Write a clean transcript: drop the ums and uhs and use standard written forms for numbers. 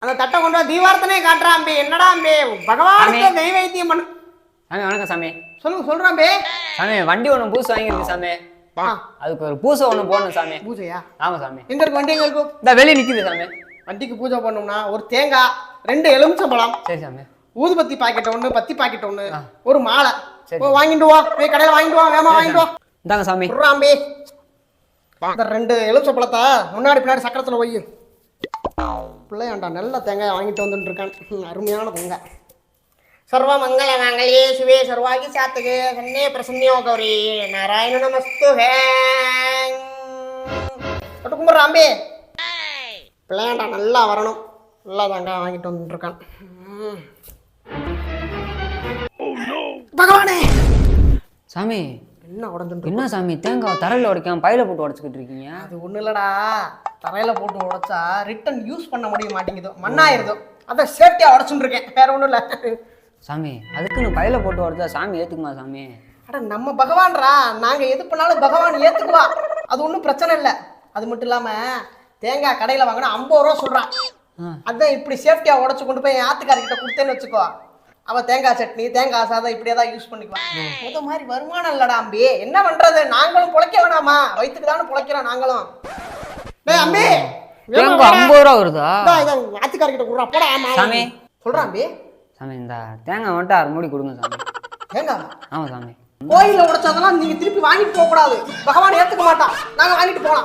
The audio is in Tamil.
அந்த தட்டை கொண்டு வா தீபாரத்தனே காட்டுறான் அம்பி. என்னடா அம்பி பகவானுக்கு நெய்வேத்தியம் பண்ணு. சாமி வணக்கம் சாமி. சொல்றான் அம்பி. சாமி வண்டி ஒன்று பூசை வாங்கியிருக்கு சாமி. அதுக்கு ஒரு பூசை ஒன்று போடணும் சாமி. பூஜையா? ஆமா சாமி. எங்க இருக்கு வண்டி? எங்க இருக்கும்? இந்த வெளியே நிக்குது சாமி. வண்டிக்கு பூஜை பண்ணணும்னா ஒரு தேங்காய், 2 எலுமிச்சம்பழம், சரி சாமி, ஊதுபத்தி பாக்கெட் 1, பத்தி பாக்கெட் 1, ஒரு மாலை வாங்கிட்டு வா. போய் கடையில் வாங்கிட்டு வா, வேமா வாங்கிட்டு வா. இந்தாங்க சாமி. அம்பி இந்த 2 எலுமிச்சம்பழத்தை முன்னாடி பின்னாடி சக்கரத்தில் வை. பிள்ளையாண்டா நல்ல தேங்காய் வாங்கிட்டு வந்துட்டு இருக்கான். அருமையான தேங்காய். சர்வ மங்கள மங்களே சிவே சர்வாகி சாத்துகே சன்னே பிரசன்னியோ கௌரி நாராயண நமஸ்துஹே. தொட்டு கும்பிட்ற அம்பி. பிள்ளையாண்டா நல்லா வரணும். நல்லா தேங்காய் வாங்கிட்டு வந்துட்டு இருக்கான். பகவானே சாமி என்ன உடஞ்சுட்டு? என்ன சாமி தேங்காய் தரையில் உடைக்காம பையில போட்டு உடச்சிக்கிட்டு இருக்கீங்க? அது ஒன்றும் இல்லடா, தரையில போட்டு உடைச்சா ரிட்டன் யூஸ் பண்ண முடிய மாட்டேங்குதோ, மண்ணாயிருதோ. அதை சேஃப்டியா உடச்சுட்டு இருக்கேன், வேற ஒன்றும் இல்லை. சாமி அதுக்குன்னு பையில போட்டு உடச்சா சாமி ஏத்துக்குமா சாமி? அட நம்ம பகவான்ரா, நாங்க எது பண்ணாலும் பகவான் ஏத்துக்குவா. அது ஒன்றும் பிரச்சனை இல்லை. அது மட்டும் இல்லாம தேங்காய் கடையில வாங்கினா 50 ரூபா சொல்றான். அதான் இப்படி சேஃப்டியா உடச்சு கொண்டு போய் என் ஆத்துக்காரிக்கிட்ட கொடுத்தேன்னு வச்சுக்கோ, அவ தேங்காய் சட்னி தேங்காய் சாதம் இப்படியே தான் யூஸ் பண்ணிக்குவான். முத மாதிரி வருமானம் இல்லடா அம்பி. என்ன பண்றது, நாங்களும் பொழைக்க வேணாமா? வயிற்றுக்கு தானே பொழைக்கிறோம் நாங்களும். டேய் அம்பி, தேங்காய் 50 ரூபா வருதா? ஆத்துக்காரிக்கிட்ட கொடுறா போடா. ஆமா சாமி சொல்றான் அம்பி. சாமி இந்த தேங்காய் மட்டும் 6 மூடி கொடுங்க சாமி. தேங்காய்? ஆமா சாமி. கோயில உடைச்சதெல்லாம் நீங்க திருப்பி வாங்கிட்டு போக கூடாது. பகவான் ஏத்துக்க மாட்டான். நாங்க வாங்கிட்டு போலாம்.